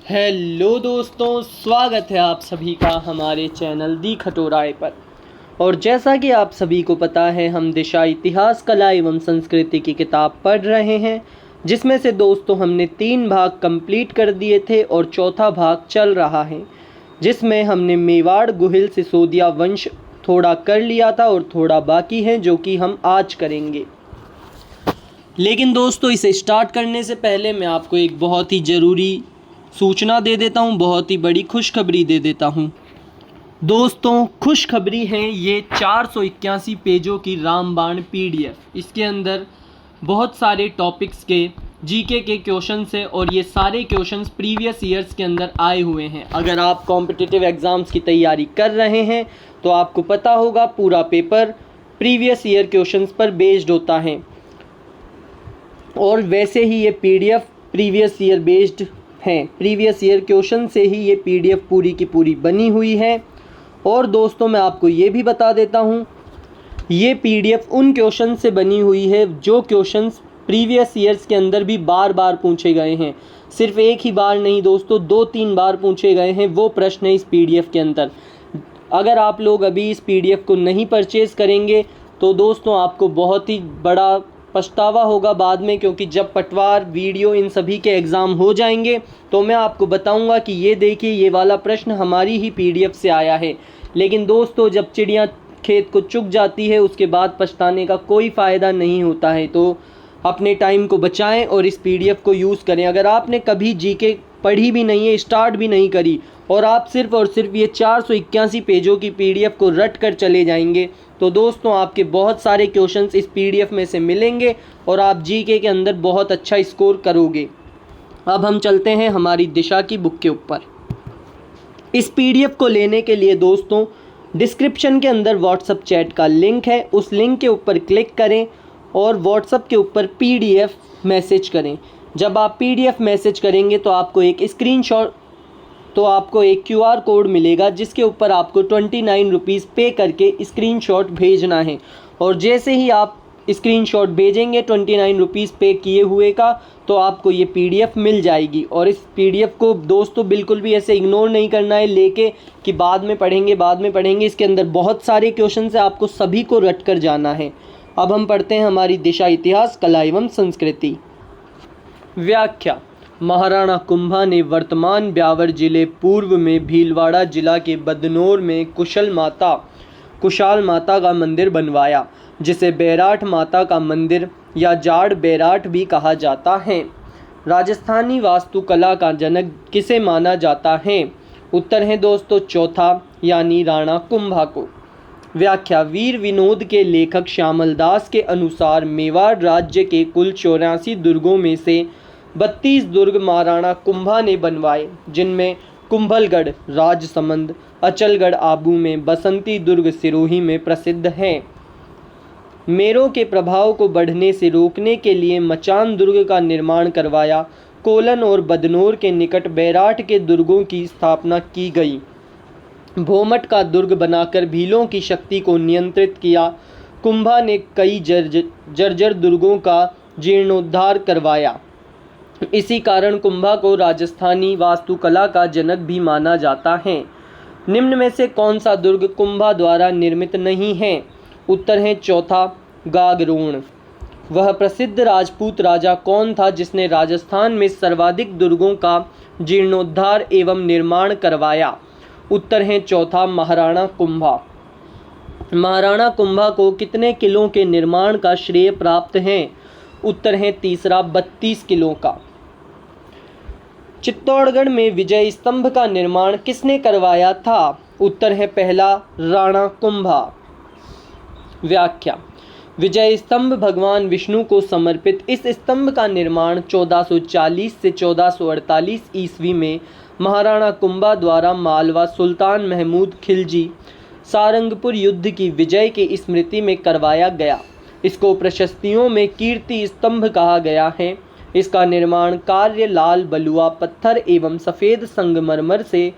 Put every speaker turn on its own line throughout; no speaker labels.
Hello दोस्तों, स्वागत है आप सभी का हमारे चैनल दी खटोराय पर। और जैसा कि आप सभी को पता है, हम दिशा इतिहास, कला एवं संस्कृति की किताब पढ़ रहे हैं, जिसमें से दोस्तों हमने 3 भाग कंप्लीट कर दिए थे और चौथा भाग चल रहा है, जिसमें हमने मेवाड़ गुहिल सिसोदिया वंश थोड़ा कर लिया था और थोड़ा बाकी है जो कि हम आज करेंगे। लेकिन दोस्तों, इसे स्टार्ट करने से पहले मैं आपको एक बहुत ही ज़रूरी सूचना दे देता हूँ, बहुत ही बड़ी खुशखबरी दे देता हूँ। दोस्तों, खुशखबरी है ये 481 पेजों की रामबाण पीडीएफ। इसके अंदर बहुत सारे टॉपिक्स के जीके के क्वेश्चंस हैं और ये सारे क्वेश्चंस प्रीवियस ईयर्स के अंदर आए हुए हैं। अगर आप कॉम्पिटिटिव एग्ज़ाम्स की तैयारी कर रहे हैं तो आपको पता होगा पूरा पेपर प्रीवियस ईयर क्वेश्चंस पर बेस्ड होता है, और वैसे ही ये पीडीएफ प्रीवियस ईयर बेस्ड हैं। प्रीवियस ईयर क्वेश्चन से ही ये पीडीएफ पूरी की पूरी बनी हुई है। और दोस्तों, मैं आपको ये भी बता देता हूँ, ये पीडीएफ उन क्वेश्चन से बनी हुई है जो क्वेश्चंस प्रीवियस ईयर्स के अंदर भी बार बार पूछे गए हैं। सिर्फ एक ही बार नहीं दोस्तों, 2-3 बार पूछे गए हैं वो प्रश्न है इस पीडीएफ के अंदर। अगर आप लोग अभी इस पीडीएफ को नहीं परचेज़ करेंगे तो दोस्तों आपको बहुत ही बड़ा पछतावा होगा बाद में, क्योंकि जब पटवार, वीडियो इन सभी के एग्ज़ाम हो जाएंगे तो मैं आपको बताऊंगा कि ये देखिए, ये वाला प्रश्न हमारी ही पीडीएफ से आया है। लेकिन दोस्तों, जब चिड़िया खेत को चुग जाती है उसके बाद पछताने का कोई फ़ायदा नहीं होता है। तो अपने टाइम को बचाएं और इस पीडीएफ को यूज़ करें। अगर आपने कभी जीके पढ़ी भी नहीं है, स्टार्ट भी नहीं करी, और आप सिर्फ और सिर्फ ये 481 पेजों की पीडीएफ को रट कर चले जाएंगे तो दोस्तों आपके बहुत सारे क्वेश्चंस इस पीडीएफ में से मिलेंगे और आप जीके के अंदर बहुत अच्छा स्कोर करोगे। अब हम चलते हैं हमारी दिशा की बुक के ऊपर। इस पीडीएफ को लेने के लिए दोस्तों डिस्क्रिप्शन के अंदर व्हाट्सएप चैट का लिंक है, उस लिंक के ऊपर क्लिक करें और व्हाट्सएप के ऊपर पीडीएफ मैसेज करें। जब आप पीडीएफ मैसेज करेंगे तो आपको एक क्यूआर कोड मिलेगा, जिसके ऊपर आपको 29 रुपीज़ पे करके स्क्रीनशॉट भेजना है। और जैसे ही आप स्क्रीनशॉट भेजेंगे 29 रुपीज़ पे किए हुए का, तो आपको ये पीडीएफ मिल जाएगी। और इस पीडीएफ को दोस्तों बिल्कुल भी ऐसे इग्नोर नहीं करना है लेके कि बाद में पढ़ेंगे। इसके अंदर बहुत सारे क्वेश्चन है, आपको सभी को रट कर जाना है। अब हम पढ़ते हैं हमारी दिशा इतिहास, कला एवं संस्कृति। व्याख्या। महाराणा कुंभा ने वर्तमान ब्यावर जिले, पूर्व में भीलवाड़ा जिला के बदनौर में कुशाल माता का मंदिर बनवाया, जिसे बैराठ माता का मंदिर या जाड़ बैराठ भी कहा जाता है। राजस्थानी वास्तुकला का जनक किसे माना जाता है? उत्तर है दोस्तों चौथा, यानी राणा कुंभा को। व्याख्या। वीर विनोद के लेखक श्यामल दास के अनुसार मेवाड़ राज्य के कुल 84 दुर्गों में से 32 दुर्ग महाराणा कुंभा ने बनवाए, जिनमें कुंभलगढ़ राजसमंद, अचलगढ़ आबू में, बसंती दुर्ग सिरोही में प्रसिद्ध हैं। मेरों के प्रभाव को बढ़ने से रोकने के लिए मचान दुर्ग का निर्माण करवाया। कोलन और बदनौर के निकट बैराठ के दुर्गों की स्थापना की गई। भोमट का दुर्ग बनाकर भीलों की शक्ति को नियंत्रित किया। कुंभा ने कई जर्जर दुर्गों का जीर्णोद्धार करवाया। इसी कारण कुंभा को राजस्थानी वास्तुकला का जनक भी माना जाता है। निम्न में से कौन सा दुर्ग कुंभा द्वारा निर्मित नहीं है? उत्तर है चौथा, गागरोण। वह प्रसिद्ध राजपूत राजा कौन था जिसने राजस्थान में सर्वाधिक दुर्गों का जीर्णोद्धार एवं निर्माण करवाया? उत्तर है चौथा, महाराणा कुंभा। महाराणा कुंभा को कितने किलों के निर्माण का श्रेय प्राप्त है? उत्तर है तीसरा, 32 किलों का। चित्तौड़गढ़ में विजय स्तंभ का निर्माण किसने करवाया था? उत्तर है पहला, राणा कुंभा। व्याख्या। विजय स्तंभ भगवान विष्णु को समर्पित इस स्तंभ का निर्माण 1440 से 1448 ईस्वी में महाराणा कुंभा द्वारा मालवा सुल्तान महमूद खिलजी सारंगपुर युद्ध की विजय की स्मृति में करवाया गया। इसको प्रशस्तियों में कीर्ति स्तंभ कहा गया है। इसका निर्माण कार्य लाल बलुआ पत्थर एवं सफ़ेद संगमरमर से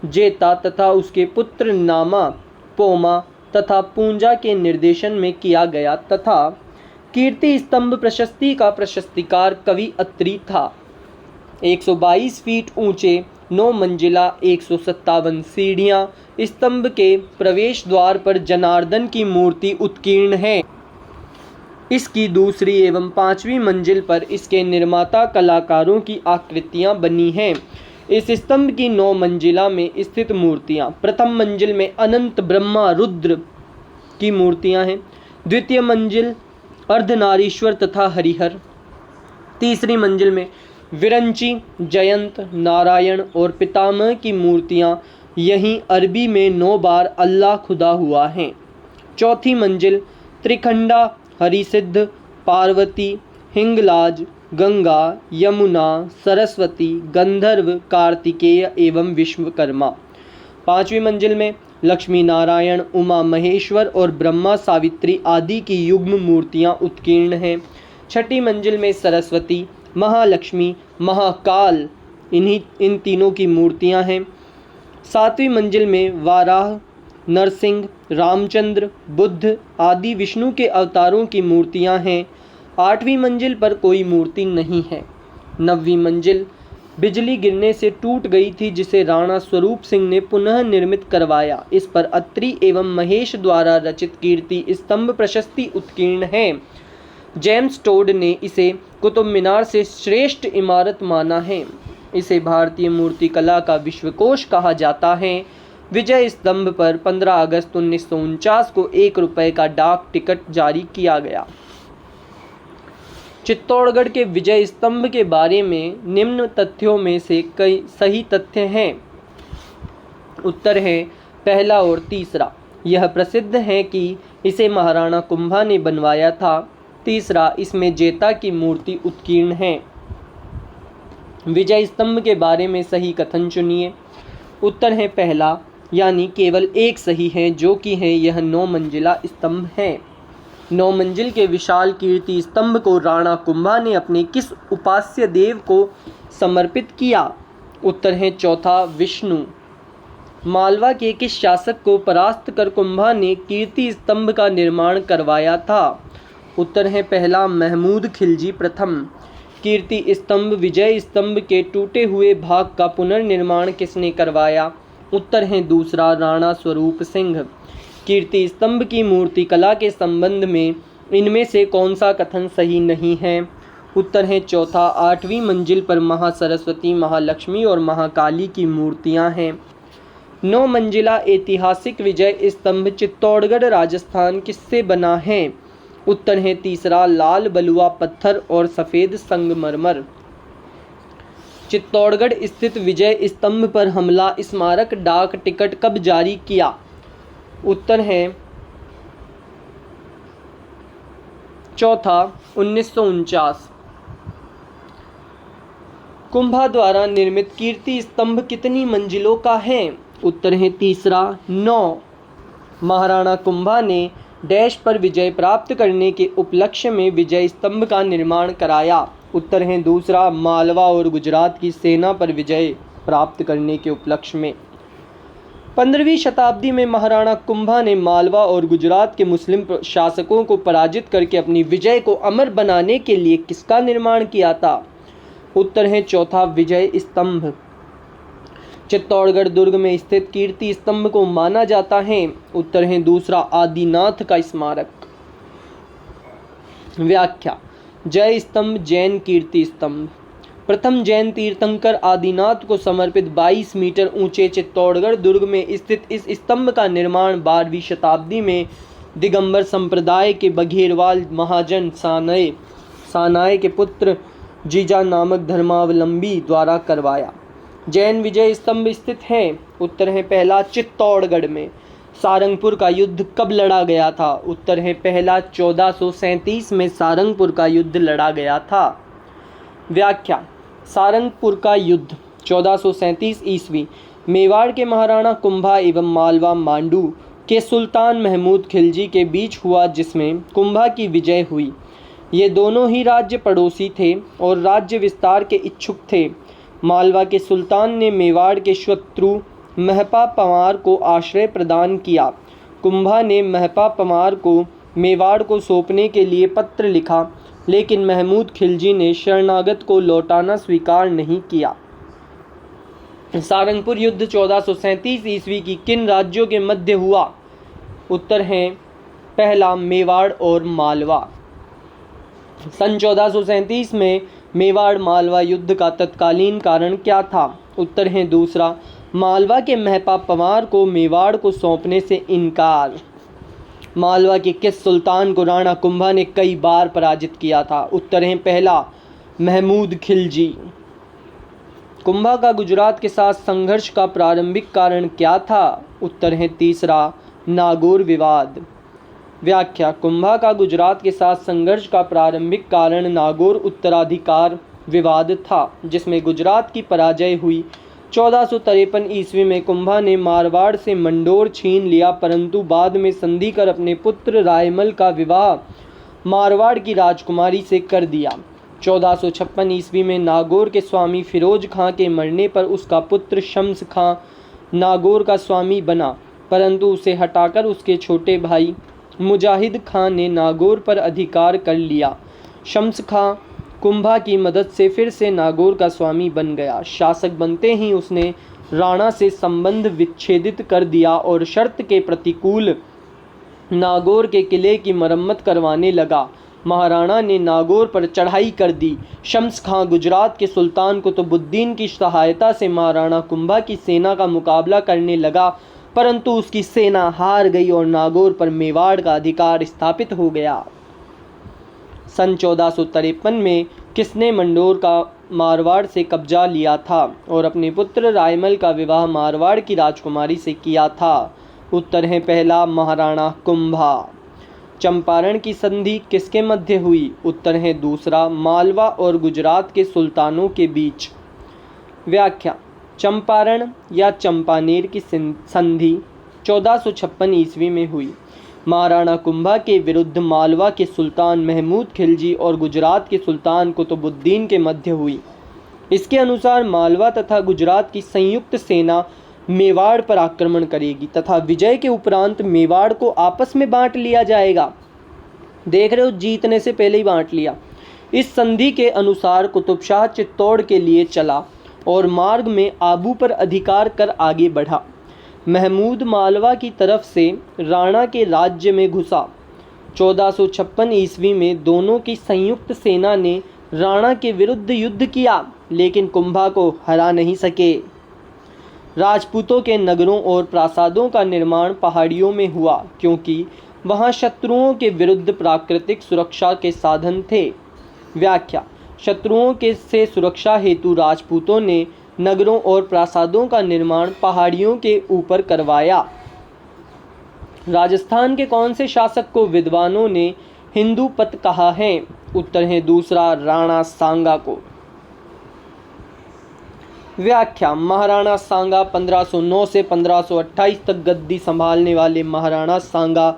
जेता तथा उसके पुत्र नामा, पोमा तथा पूंजा के निर्देशन में किया गया तथा कीर्ति स्तंभ प्रशस्ति का प्रशस्तिकार कवि अत्रि था। 122 फीट ऊंचे 9 मंजिला 157 सीढ़ियाँ। स्तंभ के प्रवेश द्वार पर जनार्दन की मूर्ति उत्कीर्ण है। इसकी दूसरी एवं 5वीं मंजिल पर इसके निर्माता कलाकारों की आकृतियाँ बनी हैं। इस स्तंभ की 9 मंजिला में स्थित मूर्तियाँ, प्रथम मंजिल में अनंत ब्रह्मा रुद्र की मूर्तियाँ हैं। द्वितीय मंजिल अर्धनारीश्वर तथा हरिहर। तीसरी मंजिल में विरंची, जयंत, नारायण और पितामह की मूर्तियाँ यहीं अरबी में 9 बार अल्लाह खुदा हुआ हैं। चौथी मंजिल त्रिखंडा, हरिसिद्ध, पार्वती, हिंगलाज, गंगा, यमुना, सरस्वती, गंधर्व, कार्तिकेय एवं विश्वकर्मा। 5वीं मंजिल में लक्ष्मी नारायण, उमा महेश्वर और ब्रह्मा सावित्री आदि की युग्म मूर्तियाँ उत्कीर्ण हैं। 6ठी मंजिल में सरस्वती, महालक्ष्मी, महाकाल इन तीनों की मूर्तियाँ हैं। 7वीं मंजिल में वाराह, नरसिंह, रामचंद्र, बुद्ध आदि विष्णु के अवतारों की मूर्तियाँ हैं। 8वीं मंजिल पर कोई मूर्ति नहीं है। 9वीं मंजिल बिजली गिरने से टूट गई थी, जिसे राणा स्वरूप सिंह ने पुनः निर्मित करवाया। इस पर अत्रि एवं महेश द्वारा रचित कीर्ति स्तंभ प्रशस्ति उत्कीर्ण है। जेम्स टोड ने इसे कुतुब मीनार से श्रेष्ठ इमारत माना है। इसे भारतीय मूर्तिकला का विश्वकोश कहा जाता है। विजय स्तंभ पर 15 अगस्त 1949 को 1 रुपये का डाक टिकट जारी किया गया। चित्तौड़गढ़ के विजय स्तंभ के बारे में निम्न तथ्यों में से कई सही तथ्य हैं। उत्तर है पहला और तीसरा। यह प्रसिद्ध है कि इसे महाराणा कुंभा ने बनवाया था। तीसरा, इसमें जेता की मूर्ति उत्कीर्ण है। विजय स्तंभ के बारे में सही कथन चुनिए। उत्तर है पहला, यानी केवल एक सही है, जो कि है यह 9 मंजिला स्तंभ है। 9 मंजिल के विशाल कीर्ति स्तंभ को राणा कुंभा ने अपने किस उपास्य देव को समर्पित किया? उत्तर है चौथा, विष्णु। मालवा के किस शासक को परास्त कर कुंभा ने कीर्ति स्तंभ का निर्माण करवाया था? उत्तर है पहला, महमूद खिलजी प्रथम। कीर्ति स्तंभ विजय स्तंभ के टूटे हुए भाग का पुनर्निर्माण किसने करवाया? उत्तर है दूसरा, राणा स्वरूप सिंह। कीर्ति स्तंभ की मूर्ति कला के संबंध में इनमें से कौन सा कथन सही नहीं है? उत्तर है चौथा, 8वीं मंजिल पर महासरस्वती, महालक्ष्मी और महाकाली की मूर्तियां हैं। 9 मंजिला ऐतिहासिक विजय स्तंभ चित्तौड़गढ़ राजस्थान किससे बना है? उत्तर है तीसरा, लाल बलुआ पत्थर और सफ़ेद संगमरमर। चित्तौड़गढ़ स्थित विजय स्तंभ पर हमला स्मारक डाक टिकट कब जारी किया? उत्तर है चौथा, 1949। कुंभा द्वारा निर्मित कीर्ति स्तंभ कितनी मंजिलों का है? उत्तर है तीसरा, 9। महाराणा कुंभा ने डैश पर विजय प्राप्त करने के उपलक्ष्य में विजय स्तंभ का निर्माण कराया? उत्तर है दूसरा, मालवा और गुजरात की सेना पर विजय प्राप्त करने के उपलक्ष्य में। 15वीं शताब्दी में महाराणा कुंभा ने मालवा और गुजरात के मुस्लिम शासकों को पराजित करके अपनी विजय को अमर बनाने के लिए किसका निर्माण किया था? उत्तर है चौथा, विजय स्तंभ। चित्तौड़गढ़ दुर्ग में स्थित कीर्ति स्तंभ को माना जाता है? उत्तर है दूसरा, आदिनाथ का स्मारक। व्याख्या। जय स्तंभ जैन कीर्ति स्तंभ। प्रथम जैन तीर्थंकर आदिनाथ को समर्पित 22 मीटर ऊंचे चित्तौड़गढ़ दुर्ग में स्थित इस स्तंभ का निर्माण 12वीं शताब्दी में दिगंबर संप्रदाय के बघेरवाल महाजन सानाय के पुत्र जीजा नामक धर्मावलंबी द्वारा करवाया। जैन विजय स्तंभ स्थित है? उत्तर है पहला, चित्तौड़गढ़ में। सारंगपुर का युद्ध कब लड़ा गया था? उत्तर है पहला, 1437 में सारंगपुर का युद्ध लड़ा गया था। व्याख्या। सारंगपुर का युद्ध 1437 ईस्वी मेवाड़ के महाराणा कुंभा एवं मालवा मांडू के सुल्तान महमूद खिलजी के बीच हुआ, जिसमें कुंभा की विजय हुई। ये दोनों ही राज्य पड़ोसी थे और राज्य विस्तार के इच्छुक थे। मालवा के सुल्तान ने मेवाड़ के शत्रु महपा पंवार को आश्रय प्रदान किया। कुंभा ने महपा पंवार को मेवाड़ को सौंपने के लिए पत्र लिखा, लेकिन महमूद खिलजी ने शरणागत को लौटाना स्वीकार नहीं किया। सारंगपुर युद्ध 1437 ईस्वी की किन राज्यों के मध्य हुआ? उत्तर है पहला मेवाड़ और मालवा। सन 1437 में मेवाड़ मालवा युद्ध का तत्कालीन कारण क्या था? उत्तर है दूसरा, मालवा के महपा पंवार को मेवाड़ को सौंपने से इनकार। मालवा के किस सुल्तान को राणा कुंभा ने कई बार पराजित किया था? उत्तर है पहला, महमूद खिलजी। कुंभा का गुजरात के साथ संघर्ष का प्रारंभिक कारण क्या था? उत्तर है तीसरा, नागौर विवाद। व्याख्या, कुंभा का गुजरात के साथ संघर्ष का प्रारंभिक कारण नागौर उत्तराधिकार विवाद था, जिसमें गुजरात की पराजय हुई। 1453 ईस्वी में कुंभा ने मारवाड़ से मंडोर छीन लिया, परंतु बाद में संधि कर अपने पुत्र रायमल का विवाह मारवाड़ की राजकुमारी से कर दिया। 1456 ईस्वी में नागौर के स्वामी फिरोज खां के मरने पर उसका पुत्र शम्स खां नागौर का स्वामी बना, परंतु उसे हटाकर उसके छोटे भाई मुजाहिद खां ने नागौर पर अधिकार कर लिया। शम्स खां कुंभा की मदद से फिर से नागौर का स्वामी बन गया। शासक बनते ही उसने राणा से संबंध विच्छेदित कर दिया और शर्त के प्रतिकूल नागौर के किले की मरम्मत करवाने लगा। महाराणा ने नागौर पर चढ़ाई कर दी। शम्स खां गुजरात के सुल्तान कुतुबुद्दीन की सहायता से महाराणा कुंभा की सेना का मुकाबला करने लगा, परंतु उसकी सेना हार गई और नागौर पर मेवाड़ का अधिकार स्थापित हो गया। सन 1453 में किसने मंडोर का मारवाड़ से कब्जा लिया था और अपने पुत्र रायमल का विवाह मारवाड़ की राजकुमारी से किया था? उत्तर है पहला, महाराणा कुंभा। चंपारण की संधि किसके मध्य हुई? उत्तर है दूसरा, मालवा और गुजरात के सुल्तानों के बीच। व्याख्या, चंपारण या चंपानेर की संधि 1456 ईस्वी में हुई। महाराणा कुंभा के विरुद्ध मालवा के सुल्तान महमूद खिलजी और गुजरात के सुल्तान कुतुबुद्दीन के मध्य हुई। इसके अनुसार मालवा तथा गुजरात की संयुक्त सेना मेवाड़ पर आक्रमण करेगी तथा विजय के उपरांत मेवाड़ को आपस में बांट लिया जाएगा। देख रहे हो, जीतने से पहले ही बांट लिया। इस संधि के अनुसार कुतुब शाह चित्तौड़ के लिए चला और मार्ग में आबू पर अधिकार कर आगे बढ़ा। महमूद मालवा की तरफ से राणा के राज्य में घुसा। 1456 ईस्वी में दोनों की संयुक्त सेना ने राणा के विरुद्ध युद्ध किया, लेकिन कुंभा को हरा नहीं सके। राजपूतों के नगरों और प्रासादों का निर्माण पहाड़ियों में हुआ, क्योंकि वहां शत्रुओं के विरुद्ध प्राकृतिक सुरक्षा के साधन थे। व्याख्या, शत्रुओं के से सुरक्षा हेतु राजपूतों ने नगरों और प्रासादों का निर्माण पहाड़ियों के ऊपर करवाया। राजस्थान के कौन से शासक को विद्वानों ने हिंदू पत कहा है? उत्तर है दूसरा, राणा सांगा को। व्याख्या, महाराणा सांगा 1509 से 1528 तक गद्दी संभालने वाले महाराणा सांगा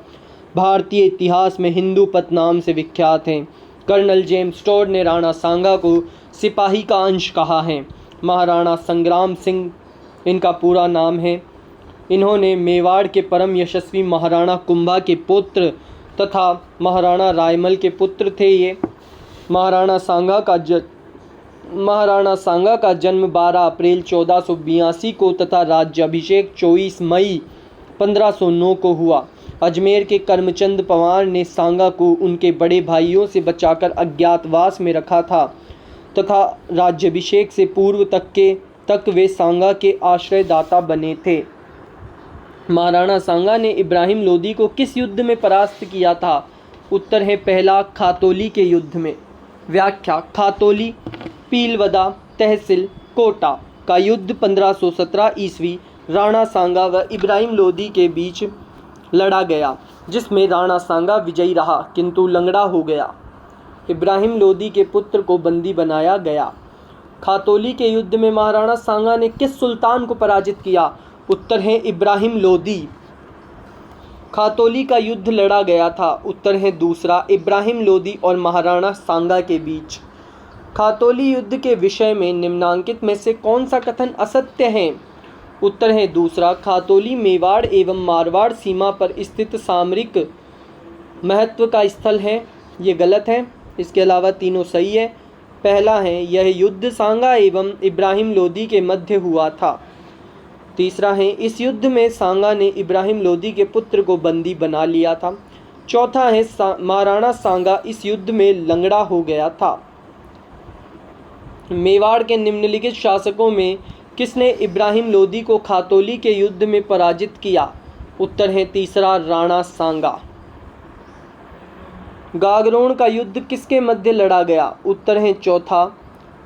भारतीय इतिहास में हिंदू पत नाम से विख्यात हैं। कर्नल जेम्स टोड ने राणा सांगा को सिपाही का अंश कहा है। महाराणा संग्राम सिंह इनका पूरा नाम है। इन्होंने मेवाड़ के परम यशस्वी महाराणा कुंभा के पुत्र तथा महाराणा रायमल के पुत्र थे। ये महाराणा सांगा का जन्म 12 अप्रैल 1482 को तथा राज्याभिषेक 24 मई 1509 को हुआ। अजमेर के करमचंद पंवार ने सांगा को उनके बड़े भाइयों से बचाकर अज्ञातवास में रखा था तथा राज्याभिषेक से पूर्व तक वे सांगा के आश्रयदाता बने थे। महाराणा सांगा ने इब्राहिम लोदी को किस युद्ध में परास्त किया था? उत्तर है पहला, खातौली के युद्ध में। व्याख्या, खातौली पीलवदा तहसील कोटा का युद्ध 1517 ईस्वी राणा सांगा व इब्राहिम लोदी के बीच लड़ा गया, जिसमें राणा सांगा विजयी रहा किंतु लंगड़ा हो गया। इब्राहिम लोदी के पुत्र को बंदी बनाया गया। खातौली के युद्ध में महाराणा सांगा ने किस सुल्तान को पराजित किया? उत्तर है इब्राहिम लोदी। खातौली का युद्ध लड़ा गया था। उत्तर है दूसरा, इब्राहिम लोदी और महाराणा सांगा के बीच। खातौली युद्ध के विषय में निम्नांकित में से कौन सा कथन असत्य है? उत्तर है दूसरा, खातौली मेवाड़ एवं मारवाड़ सीमा पर स्थित सामरिक महत्व का स्थल है। ये गलत है। इसके अलावा तीनों सही है। पहला है, यह युद्ध सांगा एवं इब्राहिम लोदी के मध्य हुआ था। तीसरा है, इस युद्ध में सांगा ने इब्राहिम लोदी के पुत्र को बंदी बना लिया था। चौथा है, महाराणा सांगा इस युद्ध में लंगड़ा हो गया था। मेवाड़ के निम्नलिखित शासकों में किसने इब्राहिम लोदी को खातौली के युद्ध में पराजित किया? उत्तर है तीसरा, राणा सांगा। गागरोन का युद्ध किसके मध्य लड़ा गया? उत्तर है चौथा,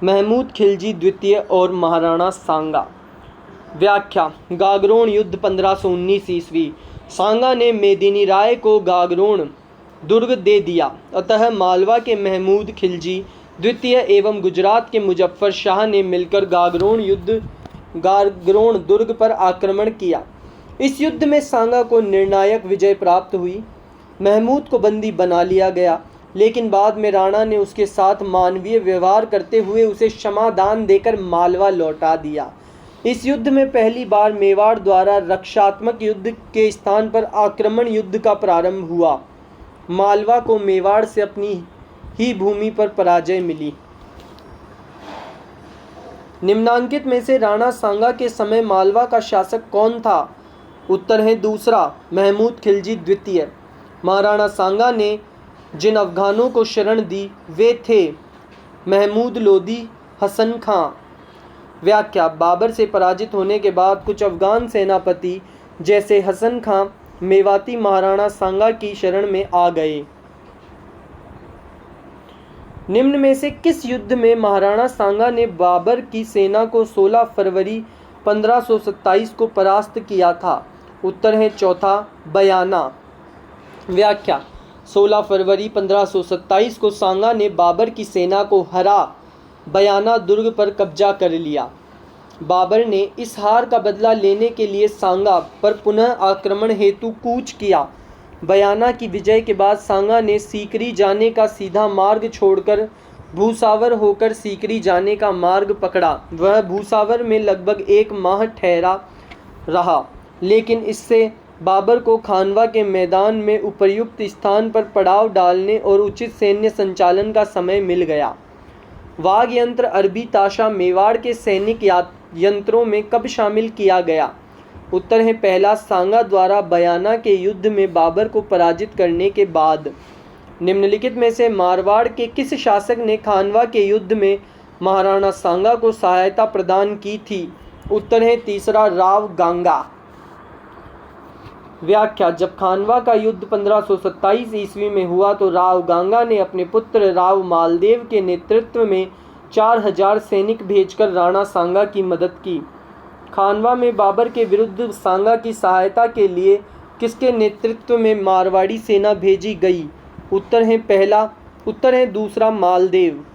महमूद खिलजी द्वितीय और महाराणा सांगा। व्याख्या, गागरोन युद्ध 1519 ईस्वी। सांगा ने मेदिनी राय को गागरोन दुर्ग दे दिया, अतः मालवा के महमूद खिलजी द्वितीय एवं गुजरात के मुजफ्फर शाह ने मिलकर गागरोन दुर्ग पर आक्रमण किया। इस युद्ध में सांगा को निर्णायक विजय प्राप्त हुई। महमूद को बंदी बना लिया गया, लेकिन बाद में राणा ने उसके साथ मानवीय व्यवहार करते हुए उसे क्षमादान देकर मालवा लौटा दिया। इस युद्ध में पहली बार मेवाड़ द्वारा रक्षात्मक युद्ध के स्थान पर आक्रमण युद्ध का प्रारंभ हुआ। मालवा को मेवाड़ से अपनी ही भूमि पर पराजय मिली। निम्नांकित में से राणा सांगा के समय मालवा का शासक कौन था? उत्तर है दूसरा, महमूद खिलजी द्वितीय। महाराणा सांगा ने जिन अफगानों को शरण दी वे थे महमूद लोदी, हसन खां। व्याख्या, बाबर से पराजित होने के बाद कुछ अफगान सेनापति जैसे हसन खां मेवाती महाराणा सांगा की शरण में आ गए। निम्न में से किस युद्ध में महाराणा सांगा ने बाबर की सेना को 16 फरवरी 1527 को परास्त किया था? उत्तर है चौथा, बयाना। व्याख्या, 16 फरवरी 1527 को सांगा ने बाबर की सेना को हरा बयाना दुर्ग पर कब्जा कर लिया। बाबर ने इस हार का बदला लेने के लिए सांगा पर पुनः आक्रमण हेतु कूच किया। बयाना की विजय के बाद सांगा ने सीकरी जाने का सीधा मार्ग छोड़कर भूसावर होकर सीकरी जाने का मार्ग पकड़ा। वह भूसावर में लगभग 1 माह ठहरा रहा, लेकिन इससे बाबर को खानवा के मैदान में उपर्युक्त स्थान पर पड़ाव डालने और उचित सैन्य संचालन का समय मिल गया। वाग यंत्र अरबी ताशा मेवाड़ के सैनिक यंत्रों में कब शामिल किया गया? उत्तर है पहला, सांगा द्वारा बयाना के युद्ध में बाबर को पराजित करने के बाद। निम्नलिखित में से मारवाड़ के किस शासक ने खानवा के युद्ध में महाराणा सांगा को सहायता प्रदान की थी? उत्तर है तीसरा, राव गांगा। व्याख्या, जब खानवा का युद्ध 1527 ईस्वी में हुआ तो राव गांगा ने अपने पुत्र राव मालदेव के नेतृत्व में 4000 सैनिक भेजकर राणा सांगा की मदद की। खानवा में बाबर के विरुद्ध सांगा की सहायता के लिए किसके नेतृत्व में मारवाड़ी सेना भेजी गई? उत्तर है दूसरा, मालदेव।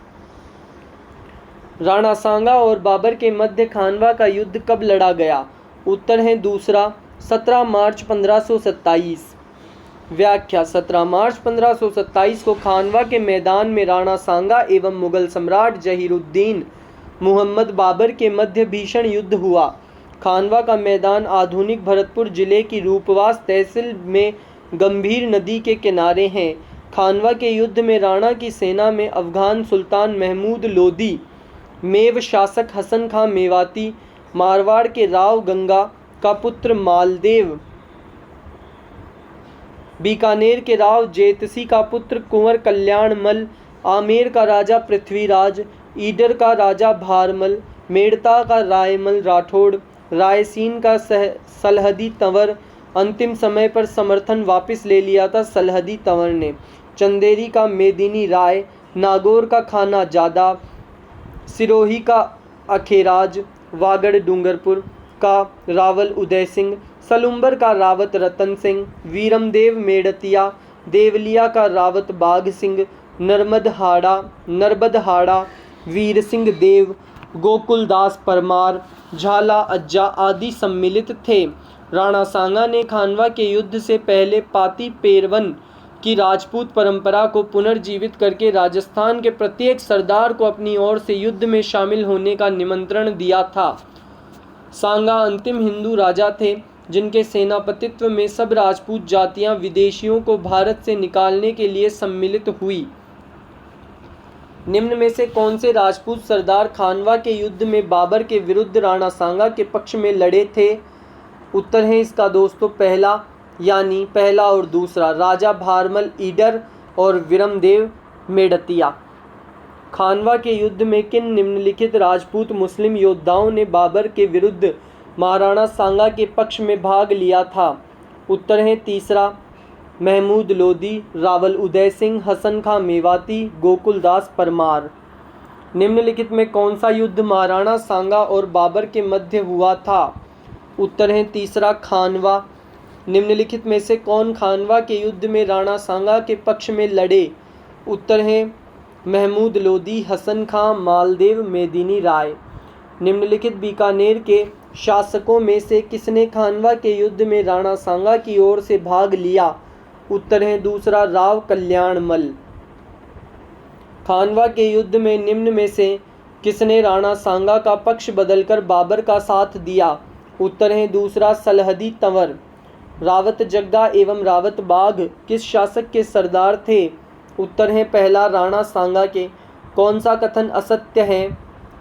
राणा सांगा और बाबर के मध्य खानवा का युद्ध कब लड़ा गया? उत्तर है दूसरा, 17 मार्च 1527। व्याख्या, 17 मार्च 1527 को खानवा के मैदान में राणा सांगा एवं मुगल सम्राट जहीरुद्दीन मुहम्मद बाबर के मध्य भीषण युद्ध हुआ। खानवा का मैदान आधुनिक भरतपुर जिले की रूपवास तहसील में गंभीर नदी के किनारे हैं। खानवा के युद्ध में राणा की सेना में अफगान सुल्तान महमूद लोदी, मेव शासक हसन खां मेवाती, मारवाड़ के राव गंगा का पुत्र मालदेव, बीकानेर के राव जेतसी का पुत्र कुंवर कल्याणमल, आमेर का राजा पृथ्वीराज, ईडर का राजा भारमल, मेड़ता का रायमल राठौड़, रायसीन का सलहदी तंवर। अंतिम समय पर समर्थन वापस ले लिया था सलहदी तंवर ने। चंदेरी का मेदिनी राय, नागौर का खाना जादा, सिरोही का अखेराज, वागड़ डूंगरपुर का रावल उदय सिंह, सलुम्बर का रावत रतन सिंह, वीरमदेव मेड़तिया, देवलिया का रावत बाघ सिंह, नरबदहाड़ा वीर सिंह देव, गोकुलदास परमार, झाला अज्जा आदि सम्मिलित थे। राणा सांगा ने खानवा के युद्ध से पहले पाती पेरवन की राजपूत परंपरा को पुनर्जीवित करके राजस्थान के प्रत्येक सरदार को अपनी ओर से युद्ध में शामिल होने का निमंत्रण दिया था। सांगा अंतिम हिंदू राजा थे जिनके सेनापतित्व में सब राजपूत जातियां विदेशियों को भारत से निकालने के लिए सम्मिलित हुई। निम्न में से कौन से राजपूत सरदार खानवा के युद्ध में बाबर के विरुद्ध राणा सांगा के पक्ष में लड़े थे? उत्तर है इसका दोस्तों पहला, यानी पहला और दूसरा, राजा भारमल ईडर और विरमदेव मेड़तिया। खानवा के युद्ध में किन निम्नलिखित राजपूत मुस्लिम योद्धाओं ने बाबर के विरुद्ध महाराणा सांगा के पक्ष में भाग लिया था? उत्तर है तीसरा, महमूद लोधी, रावल उदय सिंह, हसन खां मेवाती, गोकुलदास परमार। निम्नलिखित में कौन सा युद्ध महाराणा सांगा और बाबर के मध्य हुआ था? उत्तर है तीसरा, खानवा। निम्नलिखित में से कौन खानवा के युद्ध में राणा सांगा के पक्ष में लड़े? उत्तर है महमूद लोधी, हसन खां, मालदेव, मेदिनी राय। निम्नलिखित बीकानेर के शासकों में से किसने खानवा के युद्ध में राणा सांगा की ओर से भाग लिया? उत्तर है दूसरा, राव कल्याणमल। खानवा के युद्ध में निम्न में से किसने राणा सांगा का पक्ष बदलकर बाबर का साथ दिया? उत्तर है दूसरा, सलहदी तंवर। रावत जग्गा एवं रावत बाघ किस शासक के सरदार थे? उत्तर है पहला, राणा सांगा के। कौन सा कथन असत्य है?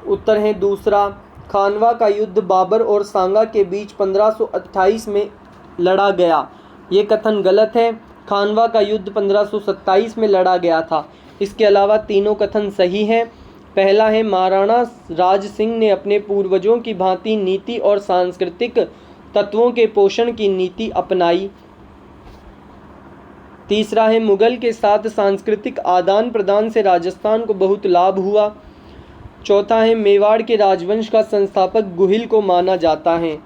उत्तर है दूसरा, खानवा का युद्ध बाबर और सांगा के बीच 1528 में लड़ा गया। ये कथन गलत है। खानवा का युद्ध 1527 में लड़ा गया था। इसके अलावा तीनों कथन सही हैं। पहला है, महाराणा राज सिंह ने अपने पूर्वजों की भांति नीति और सांस्कृतिक तत्वों के पोषण की नीति अपनाई। तीसरा है, मुगल के साथ सांस्कृतिक आदान प्रदान से राजस्थान को बहुत लाभ हुआ। चौथा है, मेवाड़ के राजवंश का संस्थापक गुहिल को माना जाता है।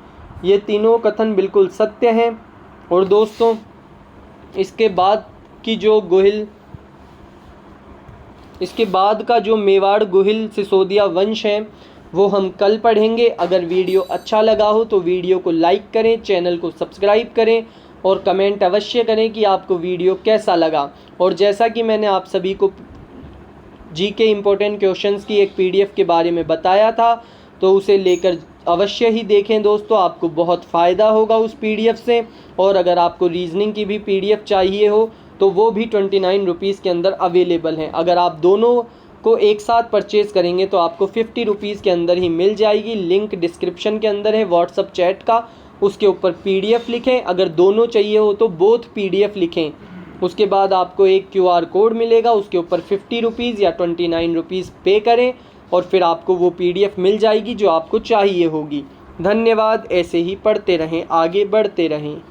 ये तीनों कथन बिल्कुल सत्य हैं। और दोस्तों, इसके बाद का जो मेवाड़ गुहिल सिसोदिया वंश है वो हम कल पढ़ेंगे। अगर वीडियो अच्छा लगा हो तो वीडियो को लाइक करें, चैनल को सब्सक्राइब करें और कमेंट अवश्य करें कि आपको वीडियो कैसा लगा। और जैसा कि मैंने आप सभी को जीके इम्पोर्टेंट क्वेश्चंस की एक पीडीएफ के बारे में बताया था, तो उसे लेकर अवश्य ही देखें दोस्तों, आपको बहुत फ़ायदा होगा उस पीडीएफ से। और अगर आपको रीजनिंग की भी पीडीएफ चाहिए हो तो वो भी 29 रुपीज़ के अंदर अवेलेबल हैं। अगर आप दोनों को एक साथ परचेज़ करेंगे तो आपको 50 रुपीज़ के अंदर ही मिल जाएगी। लिंक डिस्क्रिप्शन के अंदर है व्हाट्सअप चैट का, उसके ऊपर पीडीएफ लिखें। अगर दोनों चाहिए हो तो बोथ पीडीएफ लिखें। उसके बाद आपको एक QR कोड मिलेगा, उसके ऊपर 50 रुपीज़ या 29 रुपीज़ पे करें और फिर आपको वो पीडीएफ मिल जाएगी जो आपको चाहिए होगी। धन्यवाद। ऐसे ही पढ़ते रहें, आगे बढ़ते रहें।